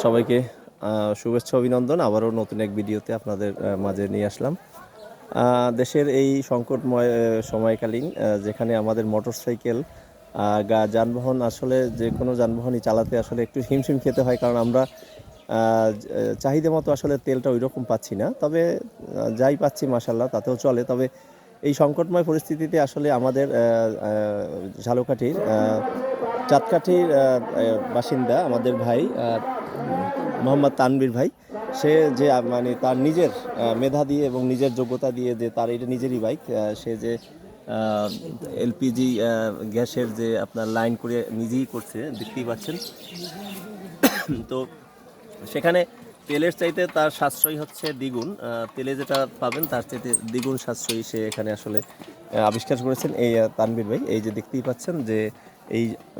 সবাইকে শুভেচ্ছা অভিনন্দন। আবারও নতুন এক ভিডিওতে আপনাদের মাঝে নিয়ে আসলাম। দেশের এই সংকটময় সময়কালীন যেখানে আমাদের মোটরসাইকেল যানবাহন আসলে যে কোনো যানবাহনই চালাতে আসলে একটু হিমশিম খেতে হয়, কারণ আমরা চাহিদা মতো আসলে তেলটা ওই রকম পাচ্ছি না। তবে যাই পাচ্ছি মাশাল্লাহ তাতেও চলে। তবে এই সংকটময় পরিস্থিতিতে আসলে আমাদের ঝালকাঠির চাঁদকাঠির বাসিন্দা আমাদের ভাই মোহাম্মদ তানভীর ভাই, সে যে মানে তার নিজের মেধা দিয়ে এবং নিজের যোগ্যতা দিয়ে, যে তার এটা নিজেরই বাইক, সে যে এলপিজি গ্যাসের যে আপনার লাইন করে নিজেই করছে, দেখতেই পাচ্ছেন। তো সেখানে তেলের চাইতে তার সাশ্রয় হচ্ছে দ্বিগুণ। তেলে যেটা পাবেন তার চাইতে দ্বিগুণ সাশ্রয়ী সে এখানে আসলে আবিষ্কার করেছেন এই তানভীর ভাই। এই যে দেখতেই পাচ্ছেন যে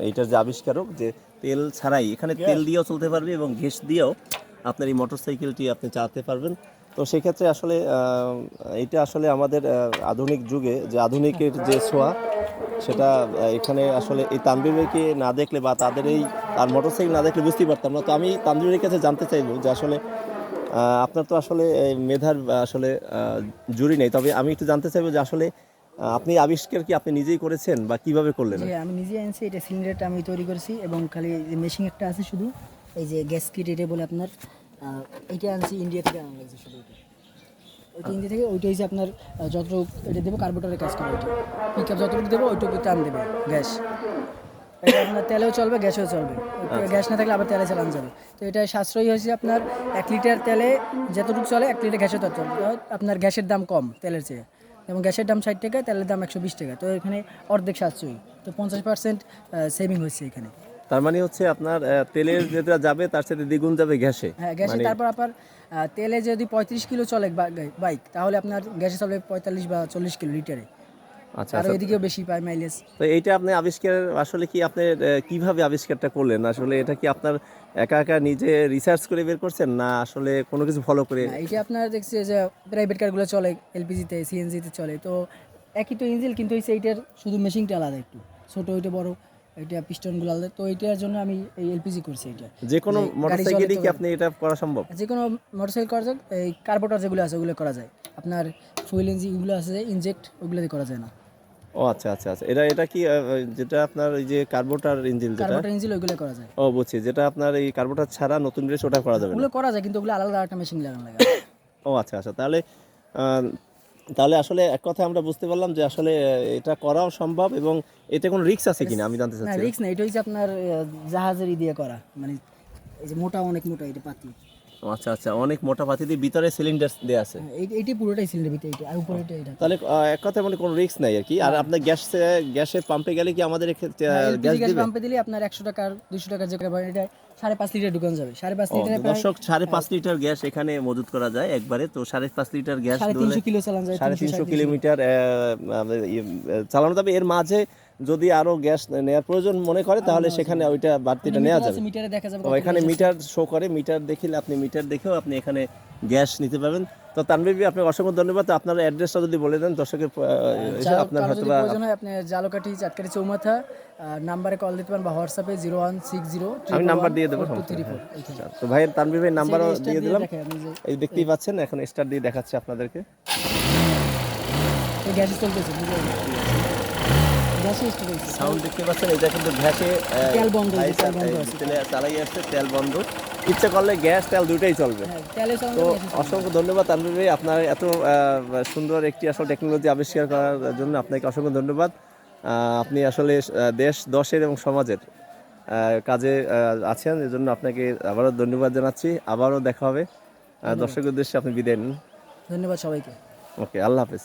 এইটার যে আবিষ্কারক, যে তেল ছাড়াই এখানে তেল দিয়েও চলতে পারবে এবং গ্যাস দিয়েও আপনার এই মোটরসাইকেলটি আপনি চালাতে পারবেন। তো সেক্ষেত্রে আসলে এটা আসলে আমাদের আধুনিক যুগে যে আধুনিকের যে ছোঁয়া, সেটা এখানে আসলে এই তানভীর ভাইকে না দেখলে বা তার মোটরসাইকেল না দেখলে বুঝতেই পারতাম না। তো আমি তানভীর ভাইয়ের কাছে জানতে চাইবো যে আসলে আপনার তো আসলে এই মেধার আসলে জুড়ি নেই, তবে আমি একটু জানতে চাইবো যে আসলে আপনি আবিষ্কার কি আপনি নিজেই করেছেন বা কিভাবে করলেন? আমি নিজে আনছি, এটা সিলিন্ডারটা আমি তৈরি করেছি এবং খালি যে মেশিন একটা আছে শুধু, এই যে গ্যাস কিট এটা বলে আপনার, এইটা আনছি ইন্ডিয়া থেকে আনা লাগছে শুধু ওইটা ইন্ডিয়া থেকে। ওইটা হচ্ছে আপনার যতটুকু এটা দেবো কার্বোরেটরের কাজ করে, ওইটা পিক আপ যতটুকু দেবো ওইটুকু টান দেবে গ্যাস। এটা আপনার তেলেও চলবে গ্যাসেও চলবে, গ্যাস না থাকলে আবার তেলে চালানো যাবে। তো এটা সাশ্রয়ী হয়েছে আপনার 1 লিটার তেলে যতটুকু চলে 1 লিটার গ্যাসে তত চলবে। আপনার গ্যাসের দাম কম তেলের চেয়ে, যেমন গ্যাসের দাম 60 টাকা, তেলের দাম 120 টাকা। তো এখানে অর্ধেক সাশ্রয়ী, তো 50% সেভিং হচ্ছে এখানে। তার মানে হচ্ছে আপনার তেলের যেটা যাবে তার সাথে দ্বিগুণ যাবে গ্যাসে। হ্যাঁ গ্যাসে, তারপর আপনার তেলে যদি 35 কিলো চলে বাইক, তাহলে আপনার গ্যাসে চলবে 45 বা 40 কিলো লিটারে। আচ্ছা, আর এদিকেও বেশি পায় মাইলেজ। তো এইটা আপনি আবিষ্কার আসলে কি আপনি কিভাবে আবিষ্কারটা করলেন? আসলে এটা কি আপনার একা একা নিজে রিসার্চ করে বের করছেন, না আসলে কোনো কিছু ফলো করে? এটা আপনার দেখছি যে প্রাইভেট কারগুলো চলে এলপিজিতে সিএনজিতে চলে, তো একই তো ইঞ্জিন, কিন্তু হচ্ছে এইটার শুধু মেশিনটা আলাদা, একটু ছোট ওইটা বড়, এটা পিস্টনগুলো আলাদা। তো এইটার জন্য আমি এই এলপিজি করছি। এটা যে কোনো মোটরসাইকেলই কি আপনি এটা করা সম্ভব? যে কোনো মোটরসাইকেল করা যায়, এই কার্বোরেটর যেগুলো আছে ওগুলো করা যায়। আপনার ফুয়েল ইঞ্জিনগুলো আছে ইনজেক্ট, ওগুলো দিয়ে করা যায় না। ও আচ্ছা, এটা কি যেটা আপনার এই যে কার্বোরেটর ইঞ্জিন, যেটা কার্বোরেটর ইঞ্জিন ওইগুলো করা যায়। ও বুঝছি, যেটা আপনার এই কার্বোরেটর ছাড়া নতুন ড্রেস ওটা করা যাবে না? ওগুলো করা যায়, কিন্তু ওগুলো আলাদা একটা মেশিন লাগানো লাগে। ও আচ্ছা, তাহলে আসলে এক কথা আমরা বুঝতে পারলাম যে আসলে এটা করাও সম্ভব, এবং এতে কোনো রিস্ক আছে কিনা আমি জানতে না চাচ্ছি। রিস্ক না, এটা হচ্ছে আপনার জাহাজের দিয়ে করা, মানে এই যে মোটা, অনেক মোটা এটা পাতি। আচ্ছা, অনেক মোটা পাতি দিয়ে ভিতরে সিলিন্ডার দেয়া আছে। এইটি পুরোটাই সিলিন্ডার ভিতরে, এটা আর উপরে এটা। তাহলে এক কথায় মানে কোনো রিস্ক নাই আর কি। আর আপনার গ্যাসের পাম্পে গেলে কি আমাদের গ্যাস গ্যাস দিবে? পাম্পে দিলে আপনার 100 টাকা 200 টাকা যে এটা 5.5 লিটার ঢুকানো যাবে। 5.5 লিটারে দর্শক 5.5 লিটার গ্যাস এখানে মজুত করা যায় একবারে। তো 5.5 লিটার গ্যাস 350 কিলো চালানো যায়, 350 কিলোমিটার চালানো যাবে। এর মাঝে যদি আরো গ্যাস নেওয়ার প্রয়োজন মনে করে তাহলে সেখানে ওইটা বাড়তিটা নেওয়া যাবে। মিটারে দেখা যাবে, তো এখানে মিটার শো করে, মিটার দেখিলে আপনি মিটার দেখেও আপনি এখানে গ্যাস নিতে পারবেন। তো তানভীর ভাই, আপনাকে অসংখ্য ধন্যবাদ। আপনার অ্যাড্রেসটা যদি বলে দেন দর্শকের আপনার হয়তো বা প্রয়োজন হয়, আপনি ঝালকাঠি চাঁদকাঠি চৌমাথা নাম্বারে কল দিতে পারেন বা হোয়াটসঅ্যাপে 0160 আমি নাম্বার দিয়ে দেবো। তো ভাইয়ের তানভীর ভাইয়ের নাম্বারও দিয়ে দিলাম। এই দেখতেই পাচ্ছেন এখন স্টার্ট দিয়ে দেখাচ্ছে আপনাদেরকে। গ্যাস চলতেছে, গ্যাসে স্টার্ট হচ্ছে, সাউন্ড দেখতে পাচ্ছেন। এটা কিন্তু গ্যাসে তেল বন্ধ আছে, চালাই আসছে, তেল বন্ধ। ইচ্ছা করলে গ্যাস তেল দুটোই চলবে। তো অসংখ্য ধন্যবাদ তানভীর ভাই, আপনার এত সুন্দর একটি আসলে টেকনোলজি আবিষ্কার করার জন্য আপনাকে অসংখ্য ধন্যবাদ। আপনি আসলে দেশ দশের এবং সমাজের কাজে আছেন, এজন্য আপনাকে আবারও ধন্যবাদ জানাচ্ছি। আবারও দেখা হবে। দর্শকের উদ্দেশ্যে আপনি বিদায় নিন। ধন্যবাদ সবাইকে। ওকে, আল্লাহ হাফেজ।